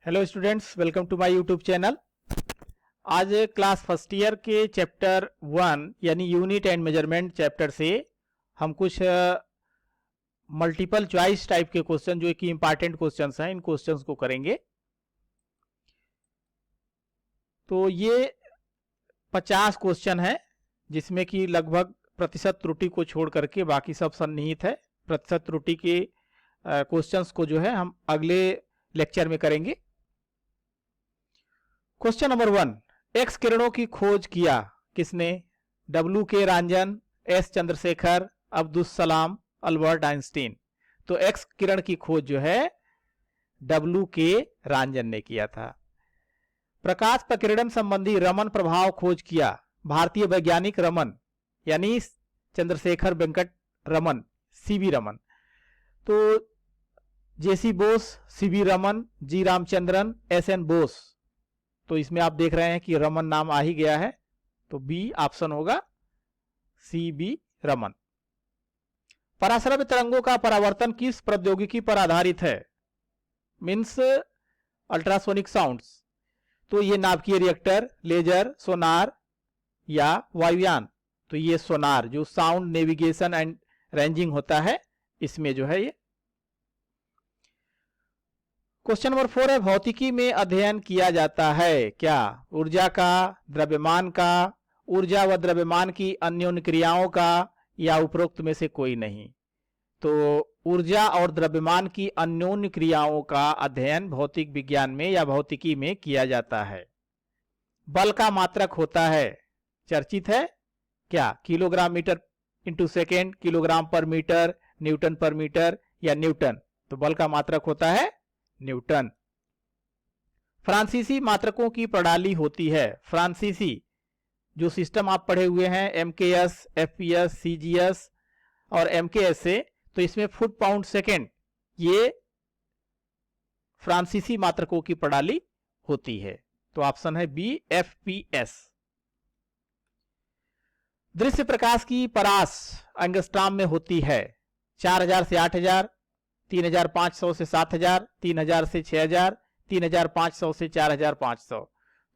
Hello students, welcome to my YouTube channel. आज class first year के chapter 1 यानी unit and measurement chapter से हम कुछ मल्टीपल चॉइस टाइप के क्वेश्चन जो कि इंपॉर्टेंट क्वेश्चंस हैं, इन क्वेश्चंस को करेंगे। तो ये 50 क्वेश्चन है जिसमें कि लगभग प्रतिशत त्रुटि को छोड़ करके बाकी सब सन्निहित है। प्रतिशत त्रुटि के क्वेश्चंस को जो है हम अगले लेक्चर में करेंगे। क्वेश्चन नंबर 1, एक्स किरणों की खोज किया किसने? डब्ल्यू के रांजन, S Chandrashekhar, Abdul Salam, Albert Einstein. तो एक्स किरण की खोज जो है डब्ल्यू के रांजन ने किया था। प्रकाश प्रकीर्णन संबंधी रमन प्रभाव खोज किया भारतीय वैज्ञानिक रमन यानी चंद्रशेखर वेंकट रमन, सीवी रमन। तो जेसी बोस, सीवी रमन, जी रामचंद्रन, एस एन बोस। तो इसमें आप देख रहे हैं कि रमन नाम आ ही गया है, तो बी ऑप्शन होगा, सी बी रमन। पराश्रव्य तरंगों का परावर्तन किस प्रौद्योगिकी पर आधारित है? Means ultrasonic sounds. तो ये नाभिकीय रिएक्टर, लेजर, सोनार या वायुयान। तो ये सोनार जो साउंड नेविगेशन एंड रेंजिंग होता है, इसमें जो है ये। क्वेश्चन नंबर 4 है, भौतिकी में अध्ययन किया जाता है क्या? ऊर्जा का, द्रव्यमान का, ऊर्जा व द्रव्यमान की अन्योन्य क्रियाओं का, या उपरोक्त में से कोई नहीं। तो ऊर्जा और द्रव्यमान की अन्योन्य क्रियाओं का अध्ययन भौतिक विज्ञान में या भौतिकी में किया जाता है। बल का मात्रक होता है, चर्चित है क्या? Kilogram metre into second, kilogram पर मीटर, न्यूटन पर मीटर या न्यूटन। तो बल का मात्रक होता है न्यूटन। फ्रांसीसी मात्रकों की प्रणाली होती है। फ्रांसीसी जो सिस्टम आप पढ़े हुए हैं, एमकेएस, एफपीएस, सीजीएस और एमकेएस से, तो इसमें फुट पाउंड सेकेंड, ये फ्रांसीसी मात्रकों की प्रणाली होती है। तो ऑप्शन है बी, एफपीएस। दृश्य प्रकाश की परास एंगस्ट्रॉम में होती है। 4000 से 8000, 3500 से 7000, 3000 से 6000, 3500 से 4500।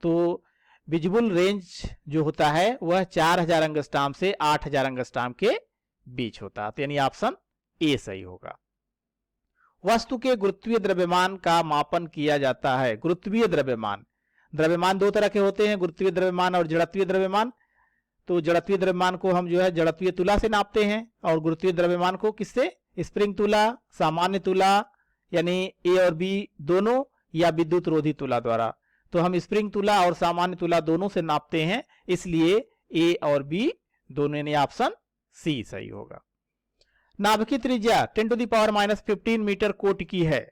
तो विजिबल रेंज जो होता है वह 4000 एंगस्ट्रॉम से 8000 एंगस्ट्रॉम के बीच होता है। तो यानी ऑप्शन ए सही होगा। वस्तु के गुरुत्वीय द्रव्यमान का मापन किया जाता है। गुरुत्वीय द्रव्यमान, द्रव्यमान दो तरह के होते हैं, गुरुत्वीय द्रव्यमान और जड़त्वीय द्रव्यमान। तो जड़त्वीय द्रव्यमान को हम जो है जड़त्वीय तुला से नापते हैं, और गुरुत्वीय द्रव्यमान को किससे? स्प्रिंग तुला, सामान्य तुला यानी ए और बी दोनों, या विद्युत रोधी तुला द्वारा। तो हम स्प्रिंग तुला और सामान्य तुला दोनों से नापते हैं, इसलिए ए और बी दोनों ने ऑप्शन सी सही होगा। नाभिकीय त्रिज्या 10⁻⁻15 मीटर कोटि की है।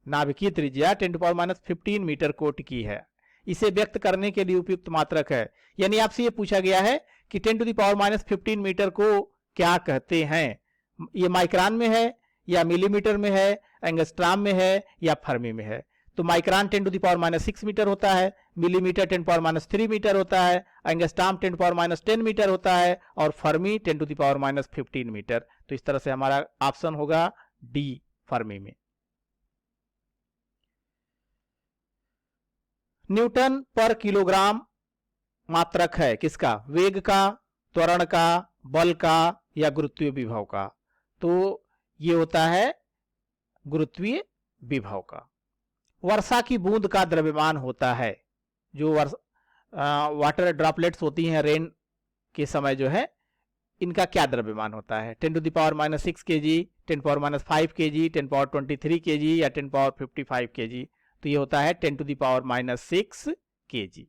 नाभिकीय त्रिज्या 10⁻⁻15 मीटर कोटि की है। इसे व्यक्त करने के लिए उपयुक्त मात्रक है। यानी आपसे ये पूछा गया है कि 10⁻⁻15 मीटर को क्या कहते हैं? ये माइक्रोन में है या मिलीमीटर में है, एंगस्ट्रॉम में है या फर्मी में है? तो माइक्रोन 10⁻⁻6 मीटर होता है, मिलीमीटर 10⁻³ मीटर होता है, एंगस्ट्रॉम 10⁻10 मीटर होता है, और फर्मी 10⁻15 मीटर। तो इस तरह से हमारा ऑप्शन होगा डी, फर्मी में। न्यूटन पर किलोग्राम मात्रक है किसका? वेग का, त्वरण का, बल का या गुरुत्वीय विभव का? तो ये होता है गुरुत्वीय विभव का। वर्षा की बूंद का द्रव्यमान होता है, जो वाटर ड्रॉपलेट्स होती हैं रेन के समय जो है, इनका क्या द्रव्यमान होता है? 10⁻⁻6 kg, 10⁻⁵ kg, 10⁻23 kg या 10⁻55 kg? तो ये होता है 10⁻6 kg।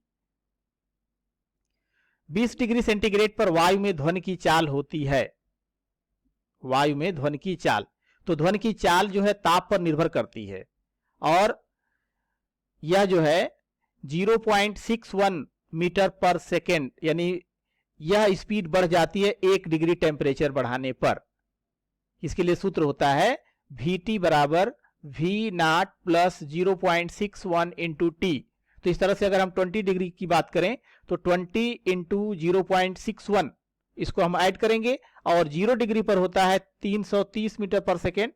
20 डिग्री सेंटीग्रेड पर वायु में ध्वनि की चाल होती है। वायु में ध्वनि की चाल, तो ध्वनि की चाल जो है ताप पर निर्भर करती है, और यह जो है 0.61 मीटर पर सेकेंड, यानी यह स्पीड बढ़ जाती है 1 डिग्री टेम्परेचर बढ़ाने पर। इसके लिए सूत्र होता है Vt बराबर V0 प्लस 0.61 इंटू टी। तो इस तरह से अगर हम 20 डिग्री की बात करें तो 20 इंटू 0.61 इसको हम ऐड करेंगे, और 0 डिग्री पर होता है 330 मीटर पर सेकेंड।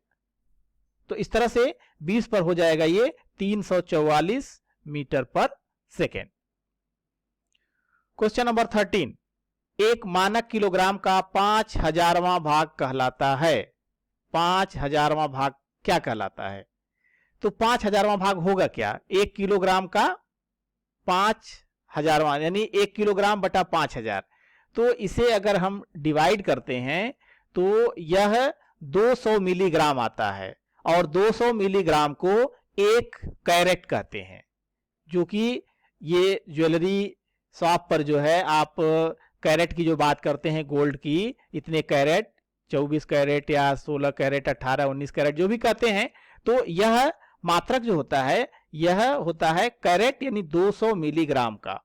तो इस तरह से 20 पर हो जाएगा ये 344 मीटर पर सेकेंड। क्वेश्चन नंबर 13, एक मानक किलोग्राम का 5000वां भाग कहलाता है। 5000वां भाग क्या कहलाता है? तो 5000वां भाग होगा क्या? 1 किलोग्राम का 5000वां यानी 1 किलोग्राम बटा 5000। तो इसे अगर हम डिवाइड करते हैं तो यह 200 मिलीग्राम आता है, और 200 मिलीग्राम को 1 कैरेट कहते हैं, जो कि ये ज्वेलरी शॉप पर जो है आप कैरेट की जो बात करते हैं गोल्ड की, इतने कैरेट, 24 कैरेट या 16 कैरेट, 18, 19 कैरेट जो भी कहते हैं, तो यह मात्रक जो होता है यह होता है कैरेट यानी 200 मिलीग्राम का।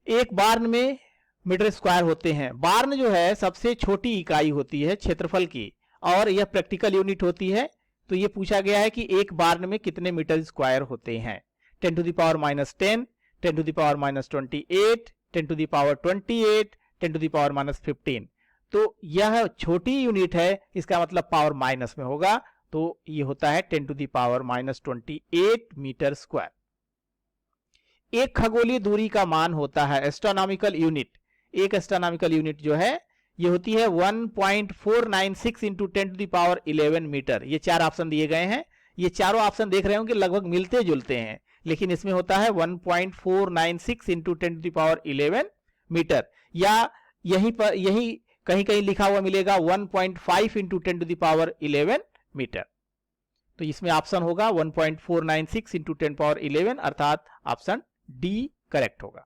एक बार्न में मीटर स्क्वायर होते हैं। बार्न जो है सबसे छोटी इकाई होती है क्षेत्रफल की, और यह प्रैक्टिकल यूनिट होती है। तो यह पूछा गया है कि एक बार्न में कितने मीटर स्क्वायर होते हैं। 10 to the power minus 10, 10 to the power minus 28, 10 to the power 28, 10 to the power minus 15। तो यह छोटी यूनिट है, इसका मतलब पावर माइनस में होगा, तो ये होता है 10 to the power minus 28 metre square. एक खगोलीय दूरी का मान होता है एस्ट्रोनॉमिकल यूनिट। एक एस्ट्रोनॉमिकल यूनिट जो है ये होती है 1.496 into 10 to the power 11 metre. ये 4 ऑप्शन दिए गए हैं। ये चारों ऑप्शन देख रहे होंगे लगभग मिलते जुलते हैं, लेकिन इसमें होता है 1.496 into 10 to the power 11 metre, या यहीं पर यही कहीं कहीं लिखा हुआ मिलेगा 1.5 into 10 to the power 11 metre. तो इसमें ऑप्शन होगा 1.496 इंटू 10 power 11, अर्थात ऑप्शन डी करेक्ट होगा।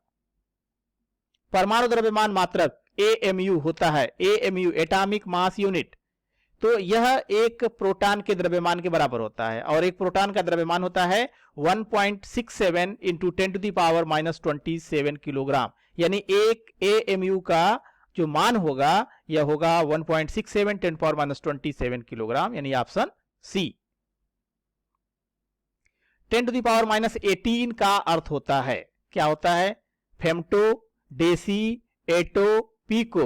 परमाणु द्रव्यमान मात्रक एएमयू होता है। AMU atomic mass unit. तो यह एक प्रोटॉन के द्रव्यमान के बराबर होता है, और एक प्रोटॉन का द्रव्यमान होता है 1.67 into 10 to the power minus 27 kilogram. यानी एक एएमयू का जो मान होगा यह होगा 1.67 10 power minus 27 किलोग्राम, यानी option C. 10 to the power minus 18 का अर्थ होता है, क्या होता है? फेम्टो, डेसी, एटो, पीको।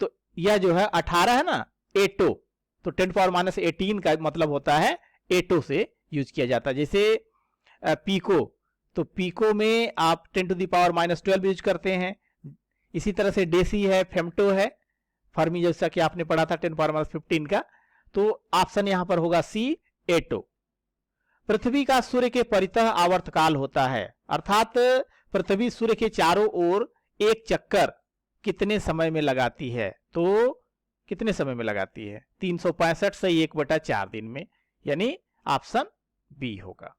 तो यह जो है 18 है ना, एटो, तो 10 पावर माइनस 18 का मतलब होता है एटो से यूज किया जाता है। जैसे पीको, तो पीको में आप 10 to the power minus 12 use करते हैं। इसी तरह से डेसी है, फेम्टो है, फर्मी जैसा कि आपने पढ़ा था 10 पावर माइनस 15 का। तो ऑप्शन यहां पर होगा सी, एटो। पृथ्वी का सूर्य के परितः आवर्तकाल होता है, अर्थात पृथ्वी सूर्य के चारों ओर एक चक्कर कितने समय में लगाती है? तो कितने समय में लगाती है? 365 से 1/4 दिन में, यानी ऑप्शन बी होगा।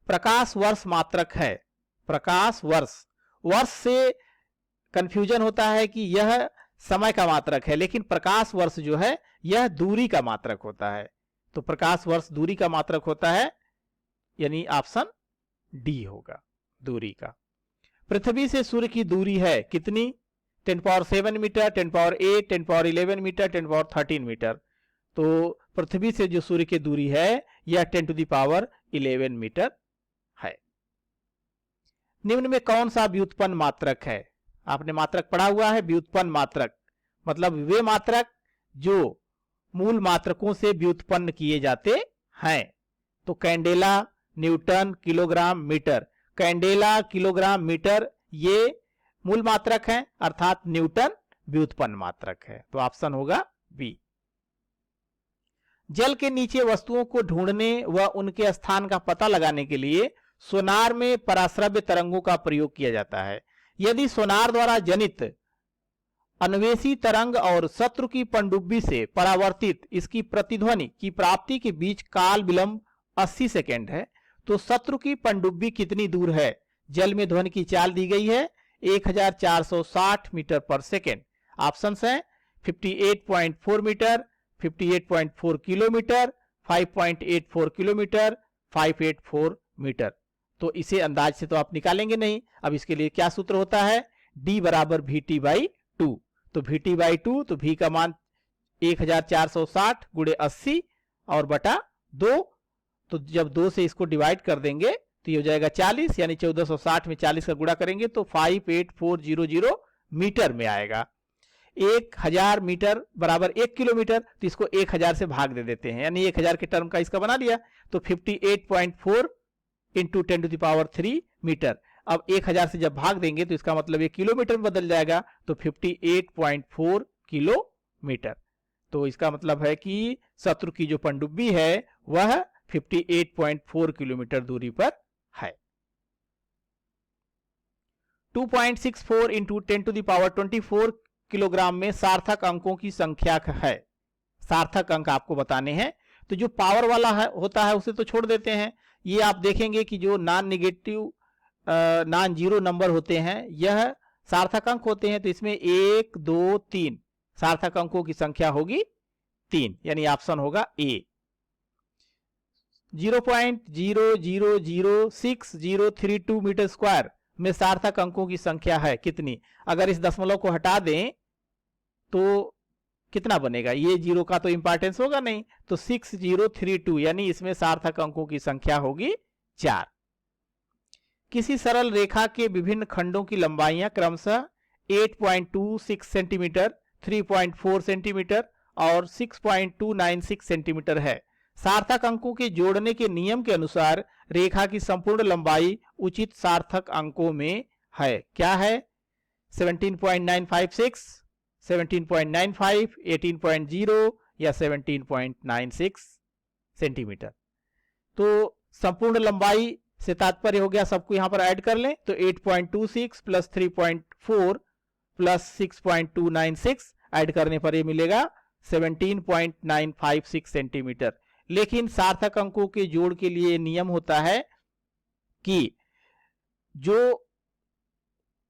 प्रकाश वर्ष मात्रक है। प्रकाश वर्ष, वर्ष से कंफ्यूजन होता है कि यह समय का मात्रक है, लेकिन प्रकाश वर्ष जो है यह दूरी का मात्रक होता है। तो प्रकाश वर्ष दूरी का मात्रक होता है, यानी ऑप्शन डी होगा, दूरी का। पृथ्वी से सूर्य की दूरी है कितनी? 10 power 7 metre, 10 power 8, 10 power 11 metre, 10 power 13 metre. तो पृथ्वी से जो सूर्य की दूरी है यह 10 to the power 11 मीटर है। निम्न में कौन सा व्युत्पन्न मात्रक है? आपने मात्रक पढ़ा हुआ है, व्युत्पन्न मात्रक मतलब वे मात्रक जो मूल मात्रकों से व्युत्पन्न किए जाते हैं। तो candela, newton, kilogram, metre. Candela, kilogram, metre ये मूल मात्रक हैं, अर्थात न्यूटन व्युत्पन्न मात्रक है। तो ऑप्शन होगा बी। जल के नीचे वस्तुओं को ढूंढने व उनके स्थान का पता लगाने के लिए सोनार में पराश्रव्य तरंगों का प्रयोग किया जाता है। यदि सोनार द्वारा जनित अन्वेषी तरंग और शत्रु की पनडुब्बी से परावर्तित इसकी प्रतिध्वनि की प्राप्ति के बीच काल विलंब 80 सेकेंड है, तो शत्रु की पनडुब्बी कितनी दूर है? जल में ध्वनि की चाल दी गई है 1460 मीटर पर सेकेंड। ऑप्शंस हैं 58.4 मीटर, 58.4 किलोमीटर, 5.84 किलोमीटर, 584 मीटर। तो इसे अंदाज से तो आप निकालेंगे नहीं। अब इसके लिए क्या सूत्र होता है? D बराबर VT/2। तो VT/2, तो V का मान 1460 गुणे 80 और बटा 2। तो जब 2 से इसको डिवाइड कर देंगे तो ये हो जाएगा 40, यानी 1460 में 40 का गुणा करेंगे तो 58400 मीटर में आएगा। 1000 मीटर बराबर 1 किलोमीटर, तो इसको 1000 से भाग दे देते हैं, यानी 1000 के टर्म का इसका बना लिया, तो 58.4 इंटू 10⁻³ मीटर। अब 1000 से जब भाग देंगे तो इसका मतलब ये किलोमीटर में बदल जाएगा, तो 58.4 किलोमीटर। तो इसका मतलब है कि शत्रु की जो पनडुब्बी है वह 58.4 किलोमीटर दूरी पर है। 2.64 इंटू 10⁻24 किलोग्राम में सार्थक अंकों की संख्या है। सार्थक अंक आपको बताने हैं, तो जो पावर वाला है होता है उसे तो छोड़ देते हैं। ये आप देखेंगे कि जो non negative non zero number होते हैं यह सार्थक अंक होते हैं, तो इसमें 1 2 3 सार्थक अंकों की संख्या होगी 3, यानी ऑप्शन होगा ए। 0.0006032 मीटर स्क्वायर में सार्थक अंकों की संख्या है कितनी? अगर इस दशमलव को हटा दें तो कितना बनेगा? ये जीरो का तो इंपॉर्टेंस होगा नहीं, तो 6032, यानी इसमें सार्थक अंकों की संख्या होगी 4। किसी सरल रेखा के विभिन्न खंडों की लंबाइयां क्रमशः 8.26 सेंटीमीटर, 3.4 सेंटीमीटर और 6.296 सेंटीमीटर है। सार्थक अंकों के जोड़ने के नियम के अनुसार रेखा की संपूर्ण लंबाई उचित सार्थक अंकों में है। क्या है? 17.956, 17.95, 18.0 या 17.96 सेंटीमीटर। तो संपूर्ण लंबाई से तात्पर्य हो गया, सबको यहां पर ऐड कर लें तो 8.26 प्लस 3.4 प्लस 6.296 ऐड करने पर ये मिलेगा 17.956 सेंटीमीटर। लेकिन सार्थक अंकों के जोड़ के लिए नियम होता है कि जो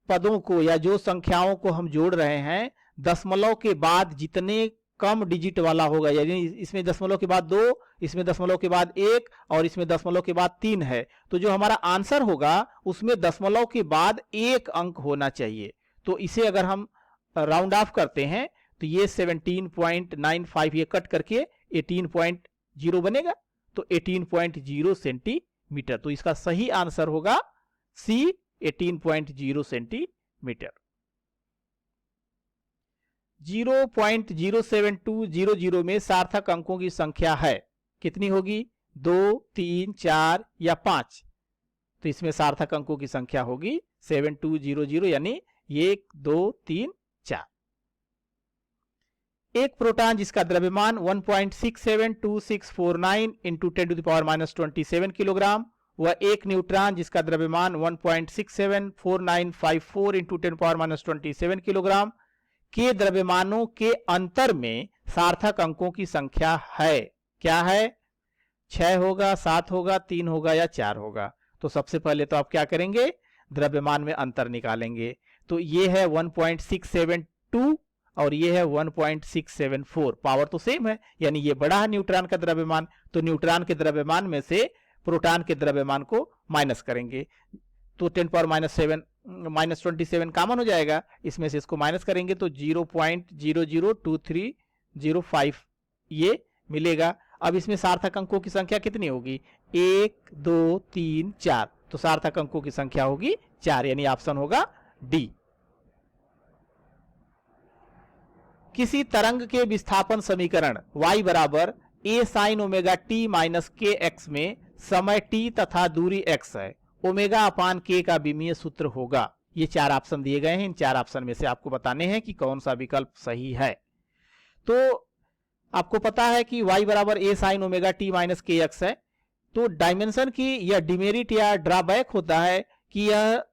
पदों को या जो संख्याओं को हम जोड़ रहे हैं दशमलव के बाद जितने कम डिजिट वाला होगा, यानी इसमें दशमलव के बाद 2, इसमें दशमलव के बाद 1 और इसमें दशमलव के बाद 3 है, तो जो हमारा आंसर होगा उसमें दशमलव के बाद 1 अंक होना चाहिए। तो इसे अगर हम राउंड ऑफ करते हैं तो ये 17.95 ये कट करके 18.0 बनेगा, तो 18.0 सेंटीमीटर। तो इसका सही आंसर होगा सी, 18.0 सेंटीमीटर। 0.07200 में सार्थक अंकों की संख्या है कितनी होगी? 2, 3, 4 या 5। तो इसमें सार्थक अंकों की संख्या होगी 7200, यानी 1 2 3 4। एक प्रोटॉन जिसका द्रव्यमान 1.672649 इंटू 10⁻⁻27 किलोग्राम व एक न्यूट्रॉन जिसका द्रव्यमान 1.674954 इंटू 10⁻⁻27 किलोग्राम के द्रव्यमानों के अंतर में सार्थक अंकों की संख्या है। क्या है? 6 होगा, 7 होगा, 3 होगा या 4 होगा। तो सबसे पहले तो आप क्या करेंगे? द्रव्यमान में अंतर निकालेंगे। तो ये है 1.672 और ये है 1.674। पावर तो सेम है, यानी ये बड़ा है न्यूट्रॉन का द्रव्यमान, तो न्यूट्रॉन के द्रव्यमान में से प्रोटॉन के द्रव्यमान को माइनस करेंगे तो 10⁻⁻27 कॉमन हो जाएगा, इसमें से इसको माइनस करेंगे तो 0.002305 ये मिलेगा। अब इसमें सार्थक अंकों की संख्या कितनी होगी? 1 2 3 4। तो सार्थक अंकों की संख्या होगी 4, यानी ऑप्शन होगा डी। किसी तरंग के विस्थापन समीकरण y बराबर a sin omega t minus के एक्स में समय t तथा दूरी x है, ओमेगा अपान k का विमीय सूत्र होगा। ये 4 ऑप्शन दिए गए हैं, इन 4 ऑप्शन में से आपको बताने हैं कि कौन सा विकल्प सही है। तो आपको पता है कि y बराबर a sin omega t minus के एक्स है, तो डायमेंशन की यह डिमेरिट या ड्रॉबैक होता है कि यह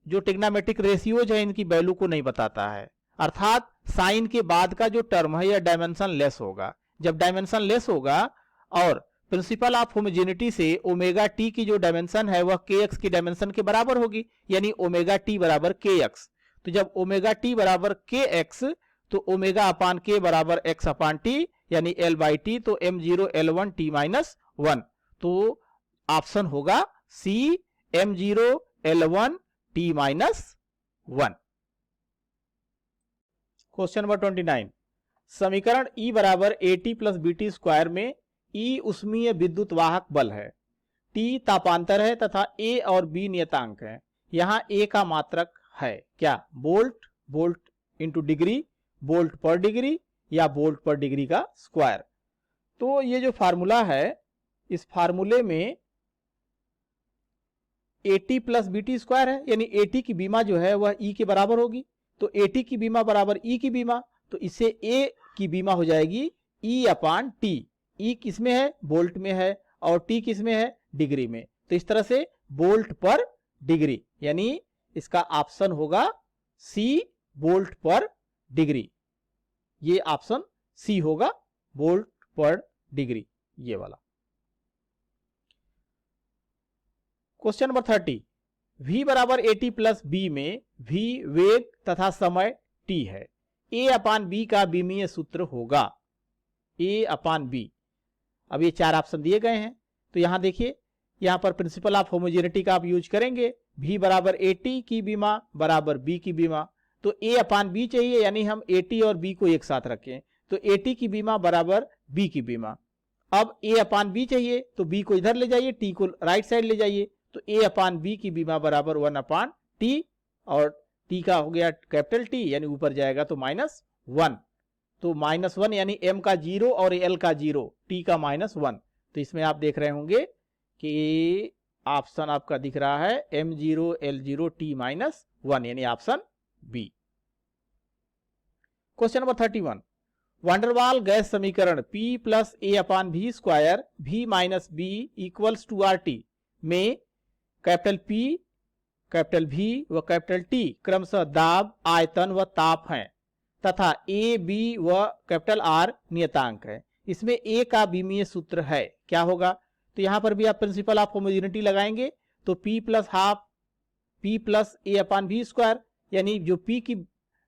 जो टिग्नामेट्रिक रेशियोज है इनकी वैल्यू को नहीं बताता है, अर्थात साइन के बाद का जो टर्म है यह डायमेंशन लेस होगा। जब डायमेंशन लेस होगा और प्रिंसिपल ऑफ होमोजेनिटी से ओमेगा टी की जो डायमेंशन है वह के एक्स की डायमेंशन के बराबर होगी, यानी ओमेगा टी बराबर के एक्स। तो जब ओमेगा टी बराबर के एक्स तो ओमेगा अपान के बराबर एक्स अपान टी, यानी एल बाई टी, तो m0 L1 t माइनस 1। तो ऑप्शन होगा सी, m0 L1 t minus 1। Question number 29, समीकरण E बराबर AT प्लस BT स्क्वायर में E उष्मीय विद्युत वाहक बल है, T तापांतर है तथा A और B नियतांक है। यहाँ A का मात्रक है क्या? Volt, volt into degree, volt पर डिग्री या वोल्ट पर डिग्री का स्क्वायर। तो ये जो फार्मूला है, इस फार्मूले में AT प्लस BT स्क्वायर है, यानी AT की बीमा जो है वह E के बराबर होगी। तो AT की बीमा बराबर E की बीमा, तो इससे A की बीमा हो जाएगी E अपान T। E किस में है? वोल्ट में है, और T किस में है? डिग्री में। तो इस तरह से वोल्ट पर डिग्री, यानी इसका ऑप्शन होगा C, वोल्ट पर डिग्री। ये ऑप्शन C होगा, वोल्ट पर डिग्री, ये वाला। क्वेश्चन नंबर 30, V बराबर AT प्लस B में V वेग तथा समय T है। A अपान B का बीमीय सूत्र होगा। A अपान B, अब ये चार ऑप्शन दिए गए हैं, तो यहां देखिए, यहां पर प्रिंसिपल ऑफ होमोजेनिटी का आप यूज करेंगे। V बराबर AT की बीमा बराबर B की बीमा, तो A अपान B चाहिए, यानी हम AT और B को एक साथ रखें, तो AT की बीमा बराबर B की बीमा। अब A अपान B चाहिए, तो B को इधर ले जाइए, T को राइट साइड ले जाइए, तो A अपान B की बीमा बराबर 1 अपान T, और T का हो गया कैपिटल T, यानी ऊपर जाएगा तो -1, तो -1 यानी M का 0 और L का 0, T का -1। तो इसमें आप देख रहे होंगे कि ऑप्शन आपका दिख रहा है M0 L0 T -1, यानी option B. Question number 31, van der Waals gas समीकरण P plus A upon V square V minus B equals to RT में कैपिटल P, कैपिटल V व कैपिटल T क्रमशः दाब, आयतन व ताप हैं, तथा A, B व कैपिटल R नियतांक है। इसमें A का बीमीय सूत्र है, क्या होगा? तो यहां पर भी आप प्रिंसिपल ऑफ होमोजेनिटी लगाएंगे, तो P plus half P plus A upon V square, यानी जो P की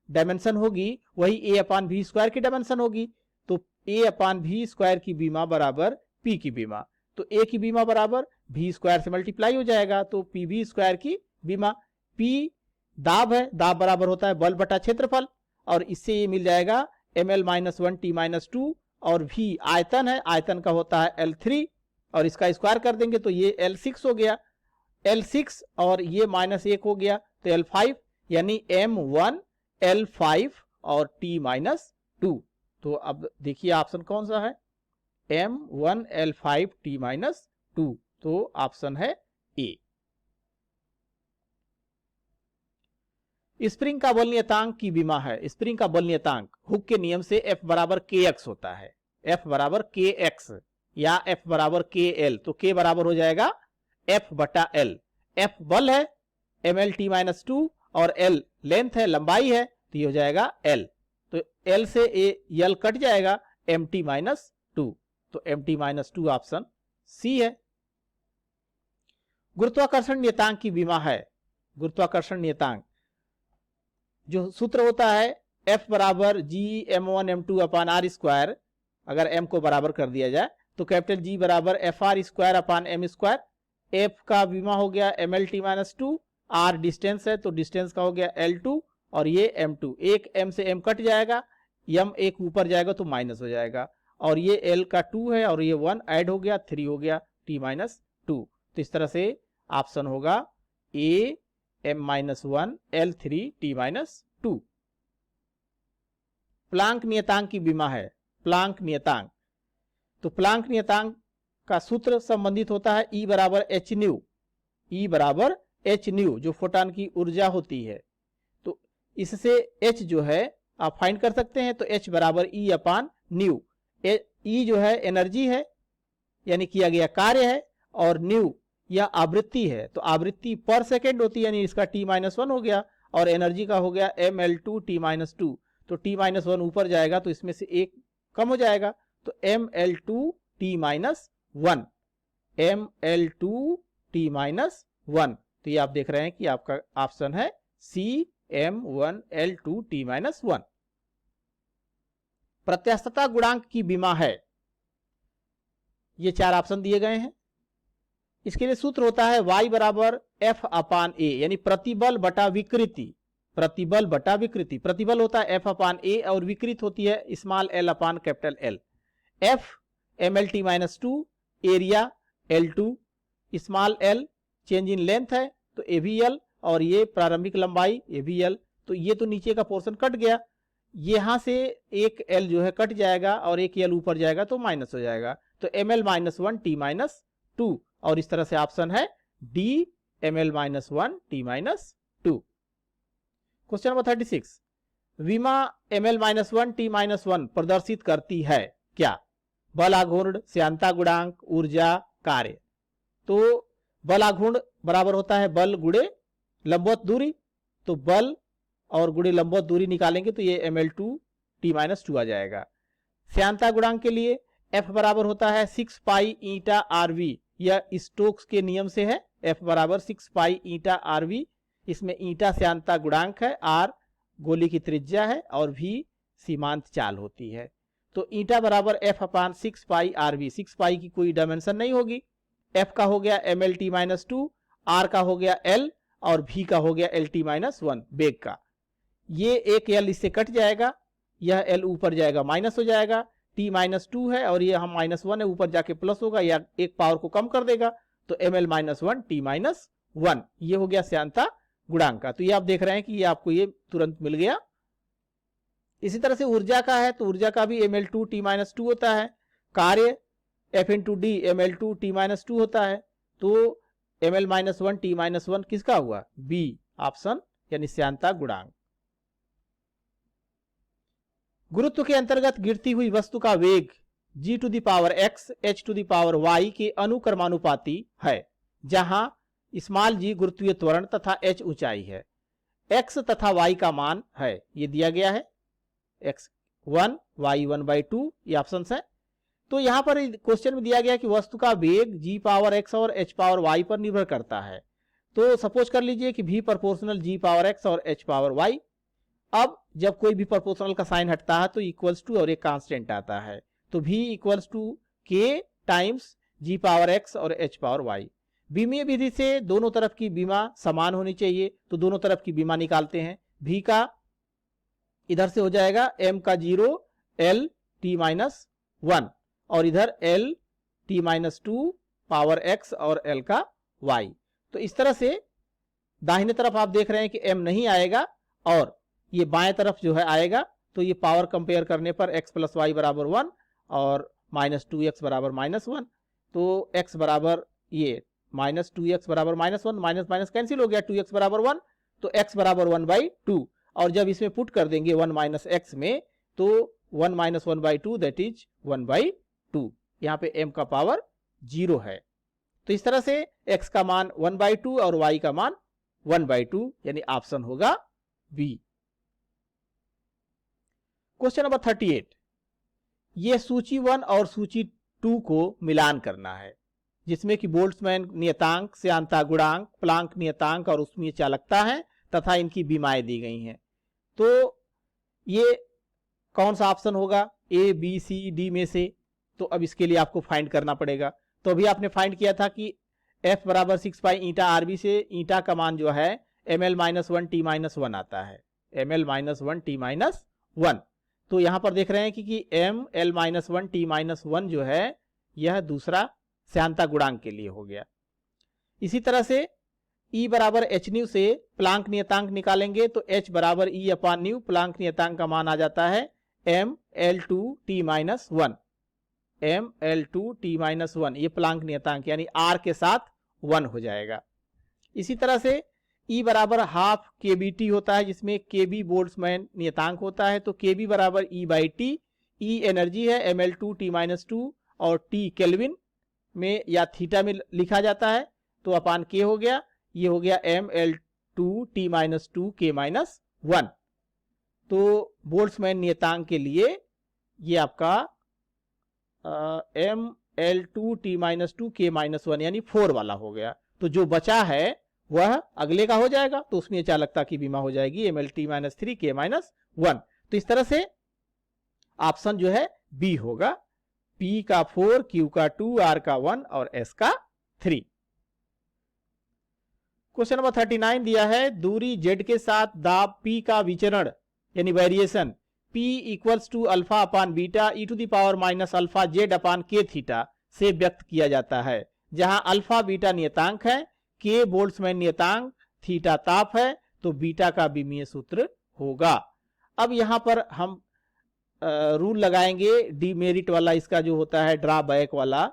डायमेंशन होगी वही A अपान V स्क्वायर की डायमेंशन होगी, तो A अपान V स्क्वायर की बीमा बराबर P की बीमा, तो A की बीमा बराबर V स्क्वायर से मल्टीप्लाई हो जाएगा, तो PV स्क्वायर की बीमा। P दाब है, दाब बराबर होता है बल बटा क्षेत्रफल, और इससे ये मिल जाएगा ml-1 T-2, और V आयतन है, आयतन का होता है L3, और इसका स्क्वायर कर देंगे तो ये L6 हो गया, L6 और ये -1 हो गया तो L5, यानी M1 L5 और T-2। तो अब देखिए ऑप्शन कौन सा है? M1 L5 T-2, तो ऑप्शन है A। स्प्रिंग का बल नियतांक की बीमा है। स्प्रिंग का बल नियतांक हुक के नियम से F बराबर KX होता है, F बराबर KX या F बराबर KL, तो K बराबर हो जाएगा F बटा L। F बल है, ML T-2, और L लेंथ है, लंबाई है, तो ये हो जाएगा L, तो L से L कट जाएगा, MT-2, तो MT-2 ऑप्शन C है। गुरुत्वाकर्षण नियतांक की बीमा है। गुरुत्वाकर्षण नियतांक जो सूत्र होता है F बराबर G(m1m2) अपान R स्क्वायर, अगर M को बराबर कर दिया जाए तो कैपिटल G बराबर FR square upon M square. F का बीमा हो गया ML T-2, R डिस्टेंस है तो डिस्टेंस का हो गया L2, और ये M2, एक M से M कट जाएगा, M एक ऊपर जाएगा तो माइनस हो जाएगा, और ये L का 2 है और ये 1 ऐड हो गया, 3 हो गया T-2। तो इस तरह से ऑप्शन होगा A M-1 L3 T-2। Planck नियतांक की बीमा है। प्लांक नियतांक, तो प्लांक नियतांक का सूत्र संबंधित होता है E बराबर h न्यू। E बराबर h न्यू जो फोटॉन की ऊर्जा होती है, तो इससे h जो है आप फाइंड कर सकते हैं, तो h बराबर E अपान न्यू। E जो है एनर्जी है, यानी किया गया कार्य है, और न्यू यह आवृत्ति है, तो आवृत्ति पर सेकेंड होती है, यानी इसका T-1 हो गया, और एनर्जी का हो गया ML2 T-2, तो T-1 ऊपर जाएगा तो इसमें से एक कम हो जाएगा, तो ML2 T-1, ML2 T-1, तो ये आप देख रहे हैं कि आपका ऑप्शन है C, M1 L2 T-1। प्रत्यास्थता गुणांक की बीमा है। ये चार ऑप्शन दिए गए हैं। इसके लिए सूत्र होता है Y बराबर F अपान A, यानी प्रतिबल बटा विकृति। प्रतिबल बटा विकृति, प्रतिबल होता है F अपान A और विकृत होती है small l upon capital L। F ML T-2, area L2, small l change in length है तो AVL, और ये प्रारंभिक लंबाई AVL, तो ये तो नीचे का पोर्शन कट गया, यहां से एक एल जो है कट जाएगा और एक एल ऊपर जाएगा तो माइनस हो जाएगा, तो ml minus one T minus two, और इस तरह से ऑप्शन है D ml minus one T minus two. Question number 36, विमा ml minus one T minus one प्रदर्शित करती है क्या? बल आघूर्ण, श्यानता गुणांक, ऊर्जा, कार्य। तो बल आघूर्ण बराबर होता है बल गुणे लंबवत दूरी, तो बल और गुणे लंबवत दूरी निकालेंगे तो ये ml2 t माइनस टू आ जाएगा। श्यानता गुणांक के लिए F बराबर होता है 6 पाई ईटा RV, यह स्टोक्स के नियम से है, F बराबर 6 पाई ईटा RV, इसमें ईटा श्यानता गुणांक है, R गोली की त्रिज्या है और V सीमांत चाल होती है। तो ईटा बराबर F अपान 6 पाई RV, 6 पाई की कोई डायमेंशन नहीं होगी, F का हो गया mlt माइनस टू, R का हो गया L और V का हो गया lt माइनस वन बेग का। ये एक L इससे कट जाएगा, यह L ऊपर जाएगा माइनस हो जाएगा, t माइनस टू है और ये हम माइनस वन है, ऊपर जाके प्लस होगा या एक पावर को कम कर देगा, तो ml minus one T minus one, ये हो गया श्यानता गुणांक का। तो ये आप देख रहे हैं कि ये आपको ये तुरंत मिल गया। इसी तरह से ऊर्जा का है, तो ऊर्जा का भी ml2 t माइनस टू होता है, कार्य F into D ml2 t minus two होता है, तो ml minus one T minus one किसका हुआ? बी ऑप्शन, यानी श्यानता गुणांक। गुरुत्व के अंतर्गत गिरती हुई वस्तु का वेग g to the power x h to the power y के अनुक्रमानुपाती है, जहां स्मॉल g गुरुत्वीय त्वरण तथा h ऊंचाई है, x तथा y का मान है, ये दिया गया है x1 y1 बाई टू, ये ऑप्शन है। तो यहां पर क्वेश्चन में दिया गया कि वस्तु का वेग g पावर x और h पावर y पर निर्भर करता है। तो सपोज कर लीजिए कि v proportional g power x और h पावर y। अब जब कोई भी प्रोपोर्शनल का साइन हटता है तो इक्वल्स टू और एक कांस्टेंट आता है, तो v equals to k times g power x और h पावर y। बीमीय विधि से दोनों तरफ की बीमा समान होनी चाहिए, तो दोनों तरफ की बीमा निकालते हैं। v का इधर से हो जाएगा m का 0 l t माइनस वन और इधर l t minus two power x और l का y। तो इस तरह से दाहिने तरफ आप देख रहे हैं कि m नहीं आएगा और ये बाएं तरफ जो है आएगा, तो ये पावर कंपेयर करने पर x प्लस वाई बराबर वन और माइनस टू एक्स बराबर माइनस वन, तो x बराबर ये माइनस टू एक्स बराबर minus one, minus minus cancel हो गया, 2x बराबर वन, तो x बराबर वन बाई टू, और जब इसमें पुट कर देंगे वन माइनस एक्स में तो one minus one by two that is one by two, यहाँ पे m का पावर 0 है। तो इस तरह से x का मान वन बाई टू और y का मान वन बाई टू, यानी ऑप्शन होगा बी। क्वेश्चन नंबर 38, ये सूची 1 और सूची 2 को मिलान करना है, जिसमें कि बोल्ट्जमैन नियतांक, श्यानता गुणांक, प्लांक नियतांक और ऊष्मीय चालकता है तथा इनकी बीमाएं दी गई हैं। तो ये कौन सा ऑप्शन होगा ए बी सी डी में से? तो अब इसके लिए आपको फाइंड करना पड़ेगा। तो अभी आपने फाइंड किया था कि F बराबर 6 पाई ईटा आरबी से ईटा का मान जो है ml minus one T minus one आता है, ml minus one T minus one. तो यहां पर देख रहे हैं कि ml minus one T minus one जो है यह दूसरा श्यानता गुणांक के लिए हो गया। इसी तरह से E बराबर एच न्यू से प्लांक नियतांक निकालेंगे तो H बराबर E अपान न्यू, प्लांक नियतांक का मान आ जाता है ml2 t minus one, ml2 t minus one, ये प्लांक नियतांक यानी R के साथ 1 हो जाएगा। इसी तरह से E बराबर हाफ kbt होता है, जिसमें kb बोल्ट्जमैन नियतांक होता है, तो kb बराबर E by T, E energy है ml2 t माइनस टू और t केल्विन में या थीटा में लिखा जाता है, तो अपान k हो गया, ये हो गया ml2 t minus two k minus one. तो बोल्ट्जमैन नियतांक के लिए ये आपका ml2 t minus two k minus one यानी 4 वाला हो गया। तो जो बचा है वह अगले का हो जाएगा, तो उसमें चालकता की बीमा हो जाएगी mlt minus three k minus one. तो इस तरह से ऑप्शन जो है बी होगा, P का 4, Q का 2, R का 1 और S का 3। क्वेश्चन नंबर 39 दिया है, दूरी Z के साथ दाब P का विचरण यानी variation P equals to alpha upon beta e to the power minus alpha Z upon k theta से व्यक्त किया जाता है, जहां अल्फा बीटा नियतांक है, k बोल्ट्जमैन नियतांक, थीटा ताप है, तो बीटा का विमीय सूत्र होगा। अब यहां पर हम रूल लगाएंगे डीमेरिट वाला, इसका जो होता है ड्रॉबैक वाला।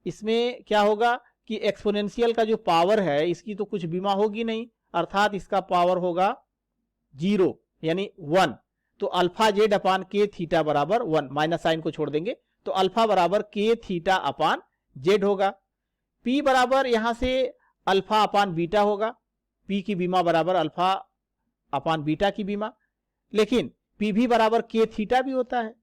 इसमें क्या होगा कि एक्सपोनेंशियल का जो पावर है इसकी तो कुछ बीमा होगी नहीं, अर्थात इसका पावर होगा 0 यानी 1। तो अल्फा जेड अपान के थीटा बराबर 1, माइनस साइन को छोड़ देंगे तो अल्फा बराबर के थीटा अपान जेड होगा। पी बराबर यहां से अल्फा अपान बीटा होगा, पी की बीमा बराबर अल्फा अपान बीटा की बीमा, लेकिन पी भी बराबर के थीटा भी होता है।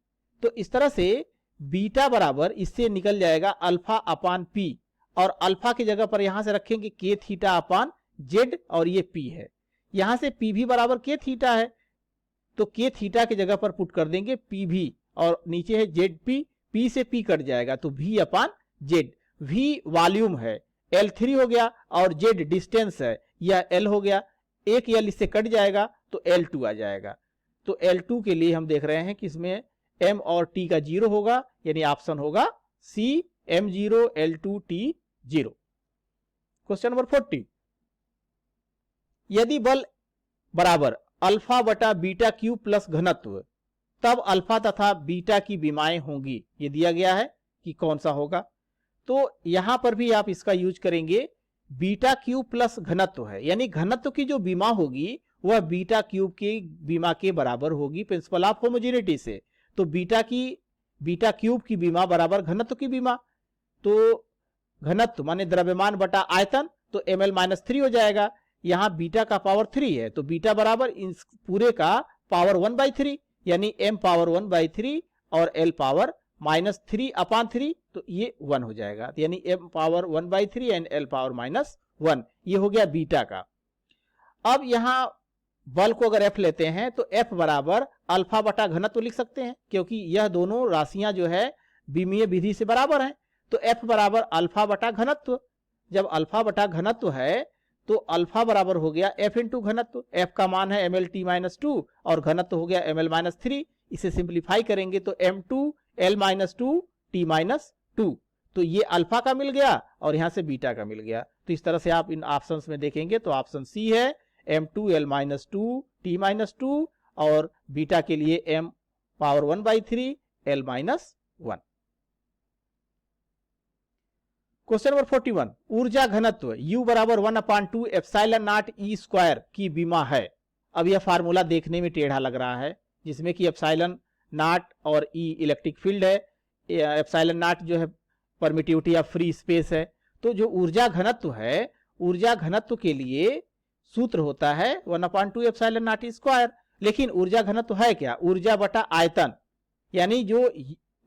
तो इस तरह से बीटा बराबर इससे निकल जाएगा अल्फा अपान पी, और अल्फा की जगह पर यहां से रखेंगे के थीटा अपान जेड, और ये पी है। यहां से पी भी बराबर के थीटा है तो के थीटा की जगह पर पुट कर देंगे पी भी, और नीचे है जेड पी, पी से पी कट जाएगा तो V upon Z. V volume है, L3 हो गया, और जेड डिस्टेंस है, यह L हो गया। एक L इससे कट जाएगा तो L2 आ जाएगा। तो L2 के लिए हम देख रहे हैं कि इसमें M और T का 0 होगा, यानी ऑप्शन होगा C, M0 L2 T0। Question number 40, यदि बल बराबर अल्फा बटा बीटा क्यूब प्लस घनत्व, तब अल्फा तथा बीटा की विमाएं होंगी। ये दिया गया है कि कौन सा होगा। तो यहां पर भी आप इसका यूज करेंगे, बीटा क्यूब प्लस घनत्व है, यानी घनत्व की जो विमा होगी वह बीटा क्यूब की विमा के बराबर होगी प्रिंसिपल ऑफ होमोजेनिटी से। तो बीटा क्यूब की विमा बराबर घनत्व की विमा, तो घनत्व माने द्रव्यमान बटा आयतन, तो ml-3 हो जाएगा। यहां बीटा का पावर 3 है तो बीटा बराबर इस पूरे का पावर 1/3, यानी m पावर 1/3 और l पावर -3 अपान 3, तो ये 1 हो जाएगा, यानी m power 1/3 and l power -1। ये हो गया बीटा का। अब यहां बल को अगर f लेते हैं तो f बराबर अल्फा बटा घनत्व लिख सकते हैं, क्योंकि यह दोनों राशियां जो है विमीय विधि से बराबर हैं। तो f बराबर अल्फा बटा घनत्व, जब अल्फा बटा घनत्व है तो अल्फा बराबर हो गया f इंटू घनत्व। f का मान है ml-2 और घनत्व हो गया ml-3। इसे सिंप्लीफाई करेंगे तो m2 l-2 t-2, तो ये अल्फा का मिल गया और यहां से बीटा का मिल गया। तो इस तरह से आप इन ऑप्शंस में देखेंगे तो ऑप्शन सी है m2 l-2 t-2, और बीटा के लिए m power 1/3 l-1। Question number 41, ऊर्जा घनत्व U बराबर 1/2 एप्सिलॉन नॉट E स्क्वायर की विमा है। अब यह फार्मूला देखने में टेढ़ा लग रहा है, जिसमें कि एप्सिलॉन नॉट और E इलेक्ट्रिक फील्ड है, एप्सिलॉन नॉट जो है परमिटिविटी ऑफ फ्री स्पेस है। तो जो ऊर्जा घनत्व है, ऊर्जा घनत्व के लिए सूत्र होता है 1/2 एप्सिलॉन नॉट E स्क्वायर। लेकिन ऊर्जा घनत्व है क्या? ऊर्जा बटा आयतन, यानी जो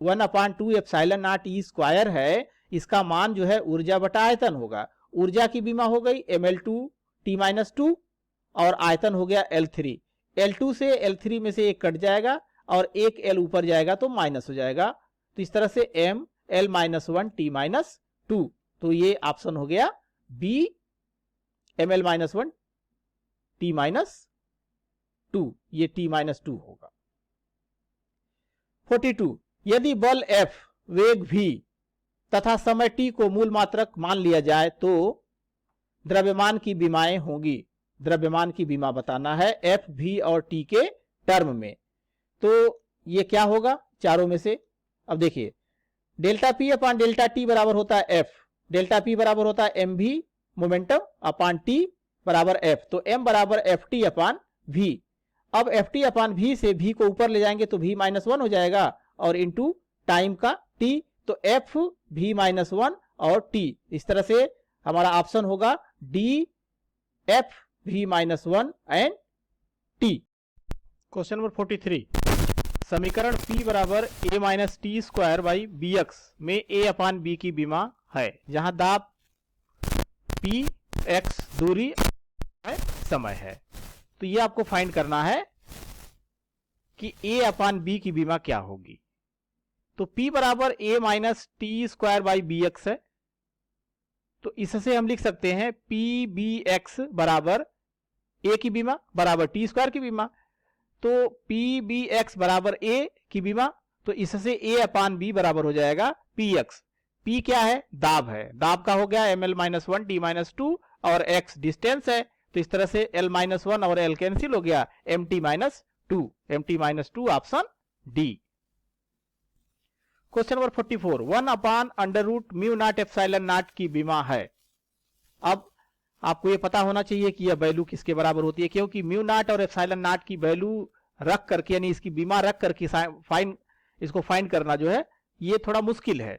1/2 एप्सिलॉन नॉट E स्क्वायर है इसका मान जो है ऊर्जा बटा आयतन होगा। ऊर्जा की विमा हो गई ml2 t-2 और आयतन हो गया L3। L2 से L3 में से एक कट जाएगा और एक L ऊपर जाएगा तो माइनस हो जाएगा। तो इस तरह से m l-1 t-2, तो ये ऑप्शन हो गया B, ml-1 t-2, ये t-2 होगा। 42, यदि बल F, वेग V तथा समय t को मूल मात्रक मान लिया जाए तो द्रव्यमान की विमाएं होंगी। द्रव्यमान की विमा बताना है F, V और T के टर्म में। तो ये क्या होगा चारों में से? अब देखिए, डेल्टा P अपान डेल्टा T बराबर होता है F, डेल्टा P बराबर होता है mv मोमेंटम अपान T बराबर F, तो m बराबर ft अपान v। अब ft अपान v से v को ऊपर ले जाएंगे तो v -1 हो जाएगा और इंटू टाइम का t, तो f v-1 और t। इस तरह से हमारा ऑप्शन होगा D, f v-1 and t। Question number 43, समीकरण P बराबर a-t² में a अपान b की विमा है, जहां दाब P, x दूरी है, समय है। तो ये आपको फाइंड करना है कि a अपान b की विमा क्या होगी। तो P बराबर a-t² है, तो इससे हम लिख सकते हैं PBX बराबर a की विमा बराबर t² की विमा। तो PBX बराबर a की विमा, तो इससे a अपान b बराबर हो जाएगा PX। P क्या है? दाब है, दाब का हो गया ml-1 t-2 और x डिस्टेंस है, तो इस तरह से l-1 और l कैंसिल हो गया, mt-2 2, mt minus 2 option D. Question number 44, 1 upon under root mu naught epsilon naught की विमा है। अब आपको ये पता होना चाहिए कि यह वैल्यू किसके बराबर होती है, क्योंकि म्यू नॉट और एप्सिलॉन नॉट की वैल्यू रख करके यानी इसकी बीमा रख करके इसको फाइंड करना जो है ये थोड़ा मुश्किल है।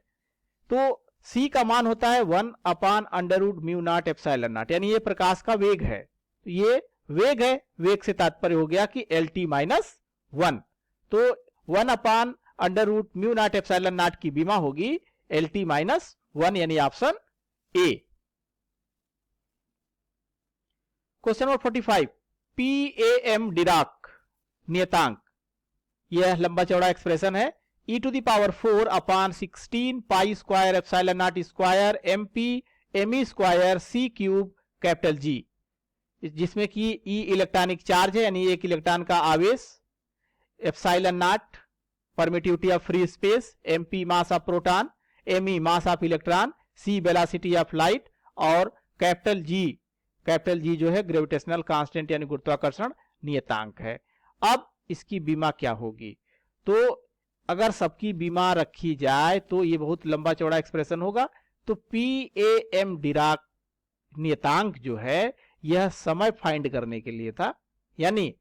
तो c का मान होता है 1 upon under root mu naught epsilon naught, यानी ये प्रकाश का वेग है। ये वेग है, वेग से तात्पर्य हो गया कि lt माइनस 1। तो 1 upon under root mu naught epsilon naught की बीमा होगी lt माइनस 1, यानी option A. Question number 45, PAM Dirac नियतांक, यह लंबा चौड़ा एक्सप्रेशन है। e to the power 4 upon 16 pi square epsilon naught square mp me स्क्वायर c क्यूब कैपिटल G, जिसमें कि E इलेक्ट्रॉनिक चार्ज है यानी एक इलेक्ट्रॉन का आवेश, epsilon not permittivity of free space, mp mass of proton, me mass of electron, c velocity of light और capital G जो है ग्रेविटेशनल कांस्टेंट यानी गुरुत्वाकर्षण नियतांक है। अब इसकी बीमा क्या होगी? तो अगर सबकी बीमा रखी जाए तो ये बहुत लंबा चौड़ा एक्सप्रेशन होगा। तो PAM डिराक नियतांक जो है यह समय फाइंड करने के लिए था, यानी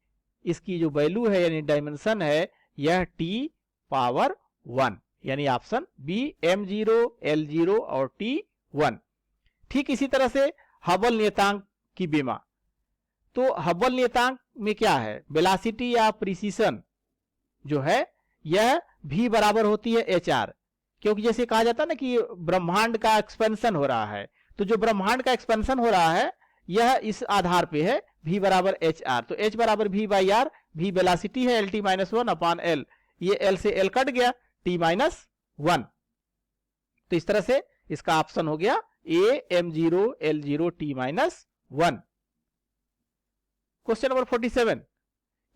इसकी जो वैल्यू है यानी डायमेंशन है यह t पावर 1, यानी ऑप्शन बी m0 l0 और t1। ठीक इसी तरह से हबल नियतांक की बीमा, तो हबल नियतांक में क्या है, वेलोसिटी या प्रिसीशन जो है यह v बराबर होती है HR, क्योंकि जैसे कहा जाता है ना कि ब्रह्मांड का एक्सपेंशन हो रहा है, तो जो ब्रह्मांड का एक्सपेंशन हो रहा है यह इस आधार पे है v बराबर HR। तो h बराबर v by R, v velocity है lt माइनस 1 अपान l, ये l से l कट गया t माइनस 1। तो इस तरह से इसका ऑप्शन हो गया a m0 l0 t minus 1। Question number 47,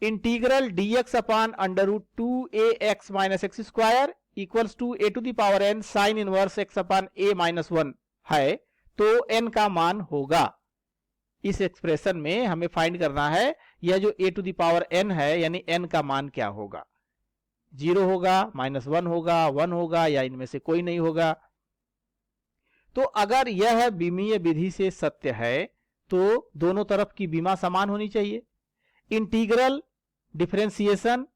integral dx upon under root 2ax minus X square equals to a to the power n sine inverse x upon a minus 1 है, तो n का मान होगा। इस expression में हमें find करना है यह जो a to the power n है यानी n का मान क्या होगा, 0 होगा, -1 होगा, 1 होगा या इनमें से कोई नहीं होगा। तो अगर यह बीमीय विधि से सत्य है तो दोनों तरफ की बीमा समान होनी चाहिए। इंटीग्रल डिफरेंशिएशन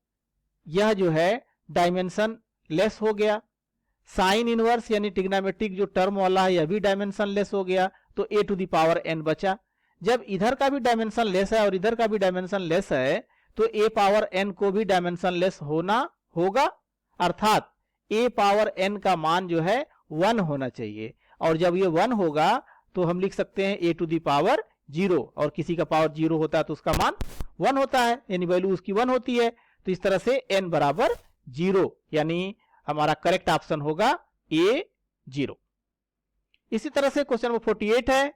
यह जो है डायमेंशन लेस हो गया, साइन इनवर्स यानी ट्रिग्नोमेट्रिक जो टर्म वाला है यह भी डायमेंशन लेस हो गया, तो a to the power n बचा। जब इधर का भी डायमेंशन लेस है और इधर का भी डायमेंशन लेस है तो a पावर n को भी डायमेंशन लेस होना होगा, अर्थात a पावर n का मान जो है 1 होना चाहिए। और जब ये 1 होगा तो हम लिख सकते हैं a टू द पावर 0, और किसी का पावर 0 होता है तो उसका मान 1 होता है यानी वैल्यू उसकी 1 होती है। तो इस तरह से n बराबर 0, यानी हमारा करेक्ट ऑप्शन होगा A0। इसी तरह से क्वेश्चन नंबर 48 है,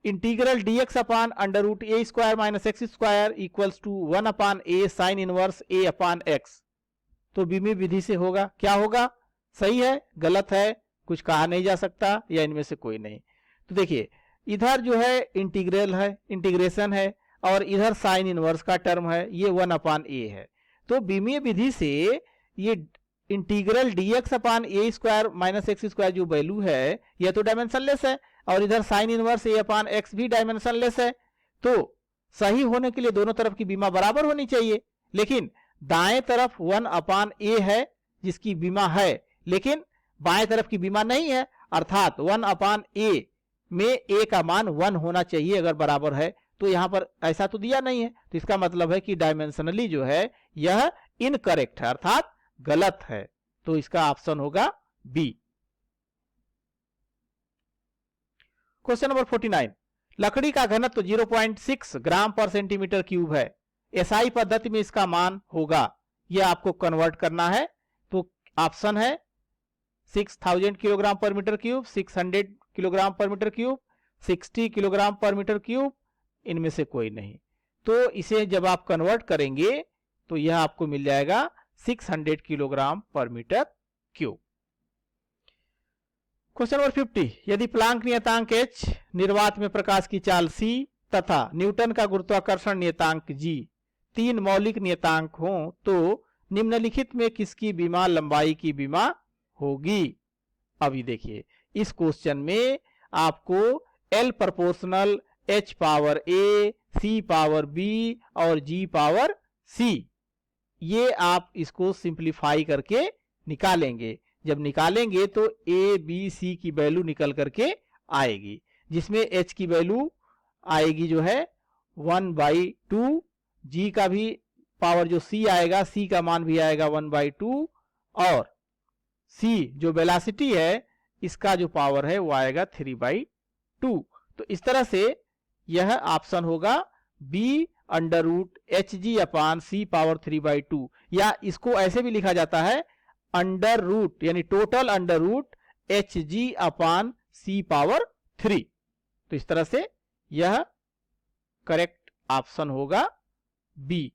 integral dx upon under root a square minus X square equals to 1 upon a sine inverse a upon x। तो बीमी विधि से होगा, क्या होगा, सही है गलत है कुछ कहा नहीं जा सकता या इनमें से कोई नहीं। तो देखिए इधर जो है इंटीग्रल है, इंटीग्रेशन है, और इधर साइन इनवर्स का टर्म है, ये 1 अपान a है। तो बीमीय विधि से ये integral dx upon a square minus X square जो वैल्यू है यह तो डायमेंशनलेस है, और इधर sign inverse a upon x भी डायमेंशनलेस है। तो सही होने के लिए दोनों तरफ की बीमा बराबर होनी चाहिए, लेकिन दाएं तरफ 1 अपान a है जिसकी बीमा है, लेकिन बाएं तरफ की बीमा नहीं है, अर्थात 1 अपान a में a का मान 1 होना चाहिए अगर बराबर है। तो यहां पर ऐसा तो दिया नहीं है, तो इसका मतलब है कि डायमेंशनली जो है यह इनकरेक्ट है, अर्थात गलत है। तो इसका ऑप्शन होगा बी। क्वेश्चन नंबर 49, लकड़ी का घनत्व 0.6 ग्राम पर सेंटीमीटर क्यूब है, एसआई पद्धति में इसका मान होगा, यह आपको कन्वर्ट करना है। तो ऑप्शन है 6000 किलोग्राम पर मीटर क्यूब, 600 किलोग्राम पर मीटर क्यूब, 60 किलोग्राम पर मीटर क्यूब, इनमें से कोई नहीं। तो इसे जब आप कन्वर्ट करेंगे तो यह आपको मिल जाएगा 600 किलोग्राम पर मीटर क्यूब। क्वेश्चन नंबर 50, यदि प्लांक नियतांक h, निर्वात में प्रकाश की चाल c तथा न्यूटन का गुरुत्वाकर्षण नियतांक g 3 मौलिक नियतांक हों तो निम्नलिखित में किसकी बीमा लंबाई की बीमा होगी। अभी देखिए इस क्वेश्चन में आपको L proportional H power A, C power B और G पावर C, ये आप इसको सिंप्लीफाई करके निकालेंगे। जब निकालेंगे तो A, B, C की वैल्यू निकल करके आएगी, जिसमें H की वैल्यू आएगी जो है 1/2, G का भी पावर जो C आएगा, C का मान भी आएगा 1/2 और C जो वेलोसिटी है इसका जो पावर है वो आएगा 3/2। तो इस तरह से यह ऑप्शन होगा B√HG/C पावर 3/2, या इसको ऐसे भी लिखा जाता है अंडर रूट यानी total under root HG/C power 3। तो इस तरह से यह करेक्ट ऑप्शन होगा बी।